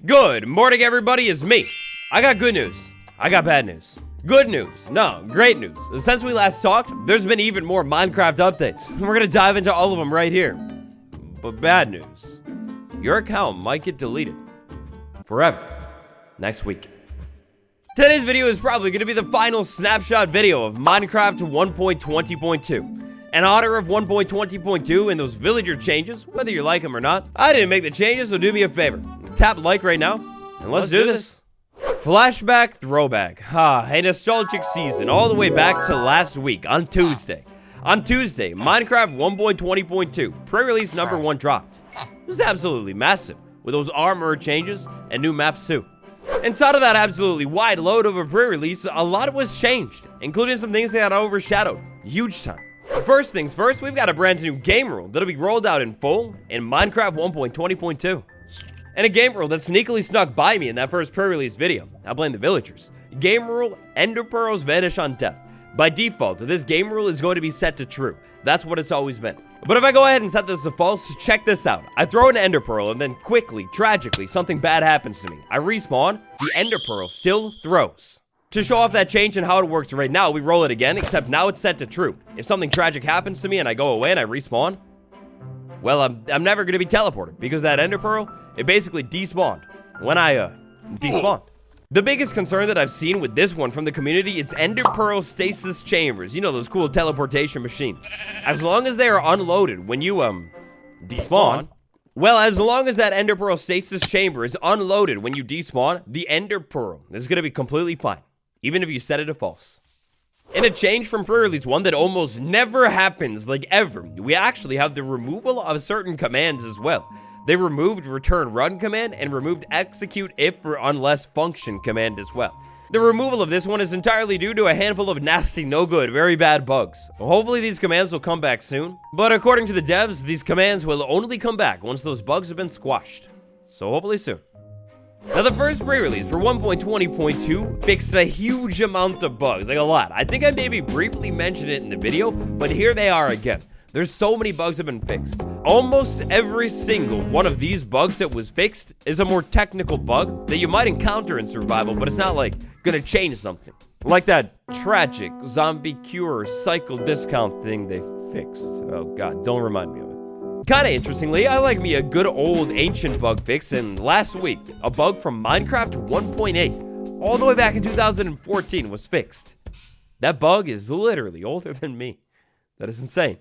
Good morning, everybody. It's me. I got good news. I got bad news. Good news. No, great news. Since we last talked, there's been even more Minecraft updates. We're gonna dive into all of them right here. But bad news. Your account might get deleted. Forever. Next week. Today's video is probably gonna be the final snapshot video of Minecraft 1.20.2. In honor of 1.20.2 and those villager changes, whether you like them or not, I didn't make the changes, so do me a favor. Tap like right now, and let's do this. Flashback throwback. A nostalgic season all the way back to last week on Tuesday. On Tuesday, Minecraft 1.20.2 pre-release number 1 dropped. It was absolutely massive, with those armor changes and new maps too. Inside of that absolutely wide load of a pre-release, a lot was changed, including some things that got overshadowed. Huge time. First things first, we've got a brand new game rule that'll be rolled out in full in Minecraft 1.20.2. And a game rule that sneakily snuck by me in that first pre-release video. I blame the villagers. Game rule, Ender Pearls vanish on death. By default, this game rule is going to be set to true. That's what it's always been. But if I go ahead and set this to false, check this out. I throw an Ender Pearl and then quickly, tragically, something bad happens to me. I respawn, the Ender Pearl still throws. To show off that change and how it works right now, we roll it again, except now it's set to true. If something tragic happens to me and I go away and I respawn, well, I'm never going to be teleported, because that Ender Pearl, it basically despawned when I despawned. The biggest concern that I've seen with this one from the community is Ender Pearl stasis chambers. You know, those cool teleportation machines. As long as they are unloaded when you despawn, well, as long as that Ender Pearl stasis chamber is unloaded when you despawn, the Ender Pearl is going to be completely fine, even if you set it to false. In a change from pre-release 1 that almost never happens, like ever, we actually have the removal of certain commands as well. They removed return run command and removed execute if or unless function command as well. The removal of this one is entirely due to a handful of nasty, no good, very bad bugs. Hopefully these commands will come back soon, but according to the devs, these commands will only come back once those bugs have been squashed. So hopefully soon. Now, the first pre-release for 1.20.2 fixed a huge amount of bugs, like a lot. I think I maybe briefly mentioned it in the video, but here they are again. There's so many bugs have been fixed. Almost every single one of these bugs that was fixed is a more technical bug that you might encounter in survival, but it's not like gonna change something. Like that tragic zombie cure cycle discount thing they fixed. Oh god, don't remind me of it. Kinda interestingly, I like me a good old ancient bug fix, and last week, a bug from Minecraft 1.8, all the way back in 2014 was fixed. That bug is literally older than me. That is insane.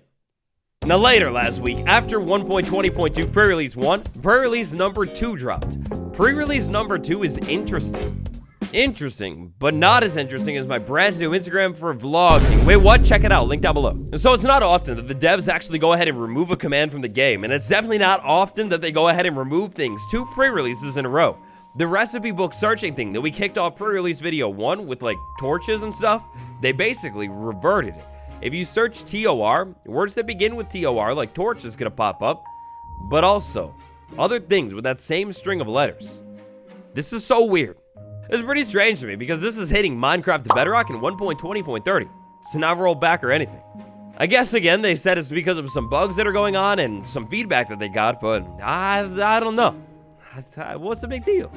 Now later last week, after 1.20.2 pre-release 1, pre-release number 2 dropped. Pre-release number 2 is interesting. Interesting, but not as interesting as my brand new Instagram for vlogging. Wait, what? Check it out, link down below. So it's not often that the devs actually go ahead and remove a command from the game, and it's definitely not often that they go ahead and remove things 2 pre-releases in a row. The recipe book searching thing that we kicked off pre-release video 1 with like torches and stuff, they basically reverted it. If you search TOR, words that begin with TOR like torch is gonna pop up, but also other things with that same string of letters. This is so weird. It's pretty strange to me because this is hitting Minecraft to Bedrock in 1.20.30. It's not rolled back or anything. I guess again they said it's because of some bugs that are going on and some feedback that they got, but I don't know. What's the big deal?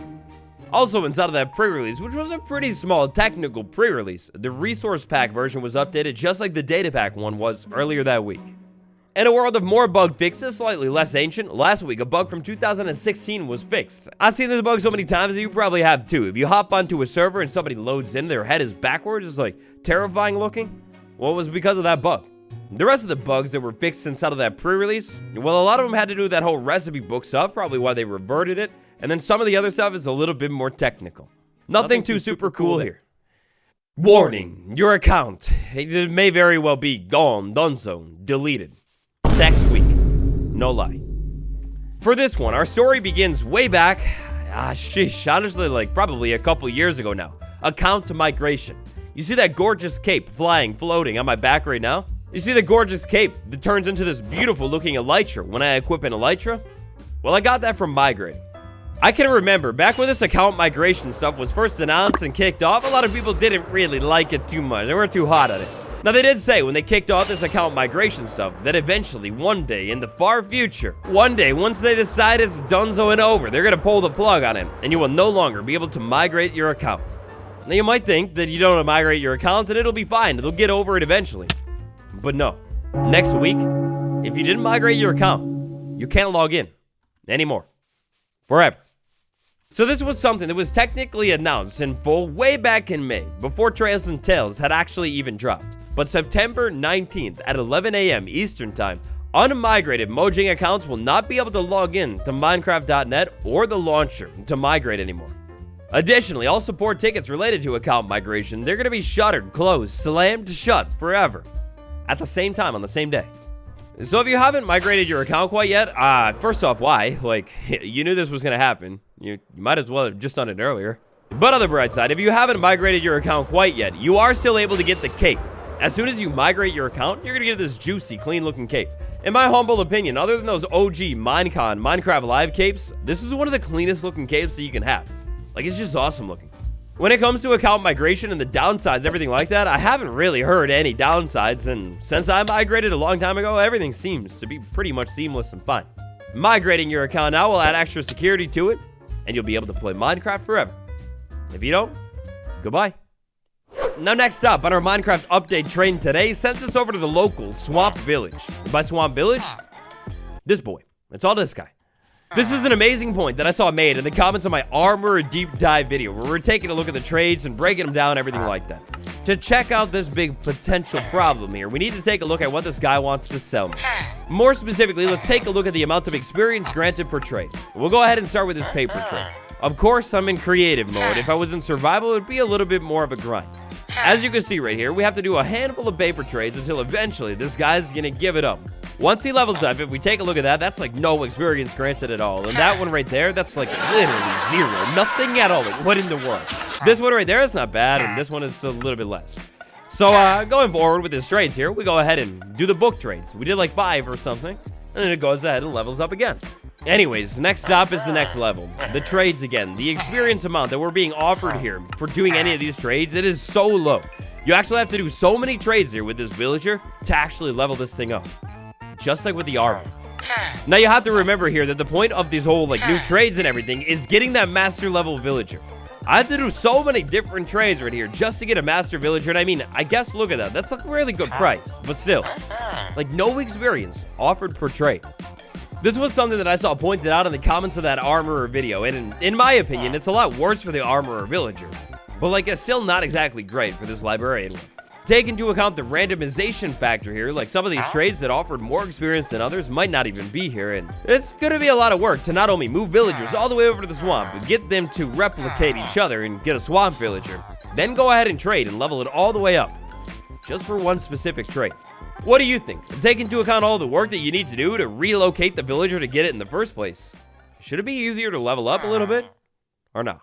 Also inside of that pre-release, which was a pretty small technical pre-release, the resource pack version was updated just like the data pack one was earlier that week. In a world of more bug fixes, slightly less ancient, last week a bug from 2016 was fixed. I've seen this bug so many times that you probably have too. If you hop onto a server and somebody loads in, their head is backwards, it's like terrifying looking. Well, it was because of that bug. The rest of the bugs that were fixed inside of that pre-release, well, a lot of them had to do with that whole recipe book stuff, probably why they reverted it. And then some of the other stuff is a little bit more technical. Nothing too super cool here. Warning, your account, it may very well be gone, donezo, deleted. Next week. No lie. For this one, our story begins way back, honestly, like probably a couple years ago now. Account migration. You see that gorgeous cape flying, floating on my back right now? You see the gorgeous cape that turns into this beautiful looking elytra when I equip an elytra? Well, I got that from migrating. I can remember back when this account migration stuff was first announced and kicked off, a lot of people didn't really like it too much. They weren't too hot on it. Now, they did say when they kicked off this account migration stuff that eventually, one day in the far future, one day, once they decide it's donezo and over, they're going to pull the plug on it, and you will no longer be able to migrate your account. Now, you might think that you don't want to migrate your account and it'll be fine. They'll get over it eventually. But no. Next week, if you didn't migrate your account, you can't log in anymore. Forever. So this was something that was technically announced in full way back in May, before Trails and Tales had actually even dropped. But September 19th at 11 a.m. Eastern Time, unmigrated Mojang accounts will not be able to log in to Minecraft.net or the launcher to migrate anymore. Additionally, all support tickets related to account migration, they're going to be shuttered, closed, slammed shut forever at the same time on the same day. So if you haven't migrated your account quite yet, first off, why? Like, you knew this was going to happen. You might as well have just done it earlier. But on the bright side, if you haven't migrated your account quite yet, you are still able to get the cape. As soon as you migrate your account, you're going to get this juicy, clean-looking cape. In my humble opinion, other than those OG Minecon Minecraft Live capes, this is one of the cleanest-looking capes that you can have. Like, it's just awesome looking. When it comes to account migration and the downsides, everything like that, I haven't really heard any downsides, and since I migrated a long time ago, everything seems to be pretty much seamless and fine. Migrating your account now will add extra security to it, and you'll be able to play Minecraft forever. If you don't, goodbye. Now, next up on our Minecraft update train today, sent us over to the local Swamp Village. And by Swamp Village, this boy. It's all this guy. This is an amazing point that I saw made in the comments on my Armor Deep Dive video, where we're taking a look at the trades and breaking them down, everything like that. To check out this big potential problem here, we need to take a look at what this guy wants to sell me. More specifically, let's take a look at the amount of experience granted per trade. We'll go ahead and start with this paper trade. Of course, I'm in creative mode. If I was in survival, it would be a little bit more of a grind. As you can see right here, we have to do a handful of paper trades until eventually this guy's gonna give it up. Once he levels up, if we take a look at that, that's like no experience granted at all. And that one right there, that's like literally zero. Nothing at all. Like, what in the world? This one right there is not bad, and this one is a little bit less. So going forward with his trades here, we go ahead and do the book trades. We did like 5 or something, and then it goes ahead and levels up again. Anyways, next stop is the next level. The trades again. The experience amount that we're being offered here for doing any of these trades, it is so low. You actually have to do so many trades here with this villager to actually level this thing up. Just like with the armor. Now you have to remember here that the point of these whole like new trades and everything is getting that master level villager. I have to do so many different trades right here just to get a master villager, and I mean, I guess look at that. That's like a really good price, but still, like no experience offered per trade. This was something that I saw pointed out in the comments of that armorer video, and in my opinion, it's a lot worse for the armorer villager. But like, it's still not exactly great for this librarian one. Take into account the randomization factor here, like some of these trades that offered more experience than others might not even be here, and it's gonna be a lot of work to not only move villagers all the way over to the swamp, but get them to replicate each other and get a swamp villager, then go ahead and trade and level it all the way up, just for one specific trade. What do you think? Take into account all the work that you need to do to relocate the villager to get it in the first place. Should it be easier to level up a little bit, or not?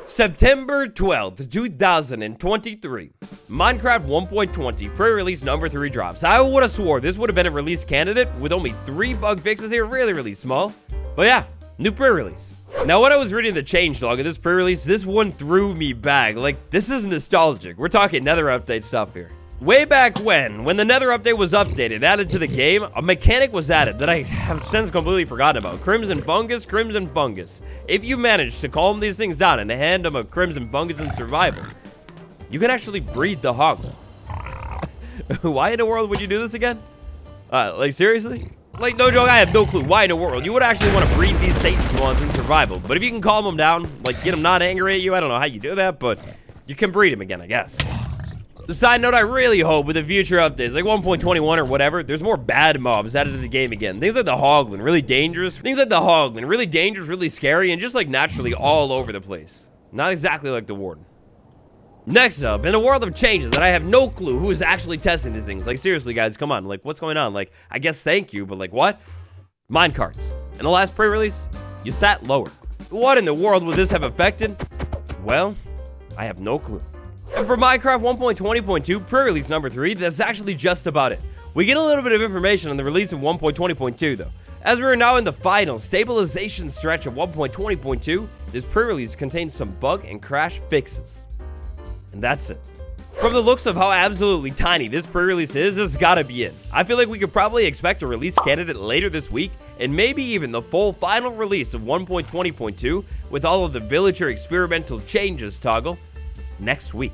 September 12th, 2023. Minecraft 1.20 pre-release number 3 drops. I would have swore this would have been a release candidate with only 3 bug fixes here, really small. But yeah, new pre-release. Now, when I was reading the changelog of this pre-release, this one threw me back. Like, this is nostalgic. We're talking Nether update stuff here. Way back when the Nether update was updated, added to the game, a mechanic was added that I have since completely forgotten about. Crimson Fungus. If you manage to calm these things down and hand them a Crimson Fungus in survival, you can actually breed the hog. Why in the world would you do this again? Like, seriously? Like, no joke, I have no clue why in the world you would actually want to breed these Satan swans in survival. But if you can calm them down, like, get them not angry at you, I don't know how you do that, but you can breed them again, I guess. Side note, I really hope with the future updates, like 1.21 or whatever, there's more bad mobs added to the game again. Things like the Hoglin, really dangerous. Really scary, and just like naturally all over the place. Not exactly like the Warden. Next up, in a world of changes that I have no clue who is actually testing these things. Like, seriously, guys, come on. Like, what's going on? Like, I guess thank you, but like, what? Minecarts. In the last pre-release, you sat lower. What in the world would this have affected? Well, I have no clue. And for Minecraft 1.20.2 pre-release number 3, that's actually just about it. We get a little bit of information on the release of 1.20.2 though. As we are now in the final stabilization stretch of 1.20.2, this pre-release contains some bug and crash fixes. And that's it. From the looks of how absolutely tiny this pre-release is, this has gotta be it. I feel like we could probably expect a release candidate later this week, and maybe even the full final release of 1.20.2 with all of the villager experimental changes toggle next week.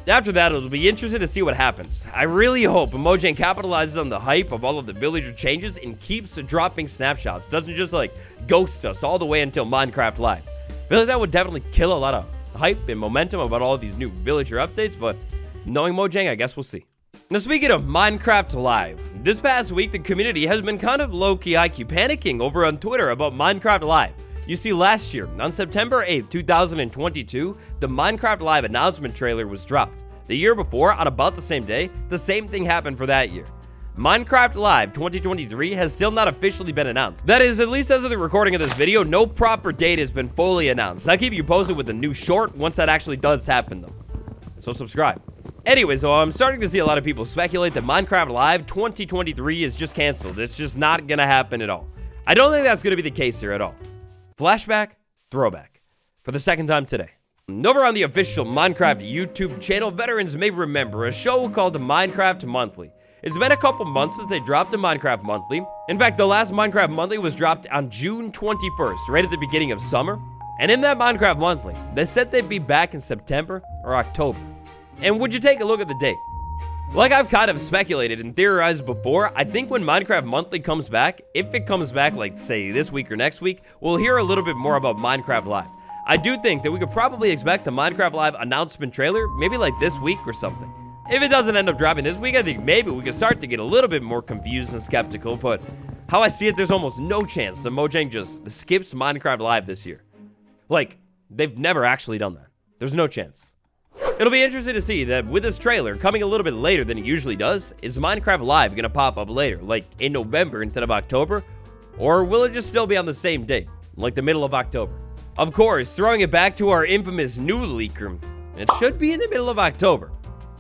After that, it'll be interesting to see what happens. I really hope Mojang capitalizes on the hype of all of the villager changes and keeps dropping snapshots, doesn't just like ghost us all the way until Minecraft Live. I feel like that would definitely kill a lot of hype and momentum about all of these new villager updates, but knowing Mojang, I guess we'll see. Now, speaking of Minecraft Live, this past week the community has been kind of low-key IQ panicking over on Twitter about Minecraft Live. You see, last year, on September 8th, 2022, the Minecraft Live announcement trailer was dropped. The year before, on about the same day, the same thing happened for that year. Minecraft Live 2023 has still not officially been announced. That is, at least as of the recording of this video, no proper date has been fully announced. I'll keep you posted with a new short once that actually does happen though. So subscribe. Anyway, so I'm starting to see a lot of people speculate that Minecraft Live 2023 is just canceled. It's just not gonna happen at all. I don't think that's gonna be the case here at all. Flashback, throwback, for the second time today. Over on the official Minecraft YouTube channel, veterans may remember a show called Minecraft Monthly. It's been a couple months since they dropped the Minecraft Monthly. In fact, the last Minecraft Monthly was dropped on June 21st, right at the beginning of summer. And in that Minecraft Monthly, they said they'd be back in September or October. And would you take a look at the date? Like I've kind of speculated and theorized before, I think when Minecraft Monthly comes back, if it comes back like say this week or next week, we'll hear a little bit more about Minecraft Live. I do think that we could probably expect a Minecraft Live announcement trailer maybe like this week or something. If it doesn't end up dropping this week, I think maybe we could start to get a little bit more confused and skeptical, but how I see it, there's almost no chance that Mojang just skips Minecraft Live this year. Like, they've never actually done that. There's no chance. It'll be interesting to see that with this trailer coming a little bit later than it usually does, is Minecraft Live gonna pop up later, like in November instead of October? Or will it just still be on the same date, like the middle of October? Of course, throwing it back to our infamous new leaker, it should be in the middle of October,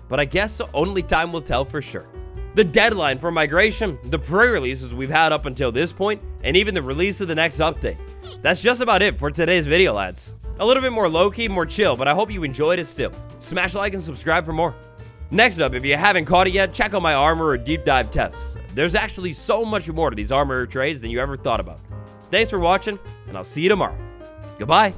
but I guess only time will tell for sure. The deadline for migration, the pre-releases we've had up until this point, and even the release of the next update. That's just about it for today's video, lads. A little bit more low-key, more chill, but I hope you enjoyed it still. Smash like and subscribe for more. Next up, if you haven't caught it yet, check out my armor or deep dive tests. There's actually so much more to these armor trades than you ever thought about. Thanks for watching, and I'll see you tomorrow. Goodbye.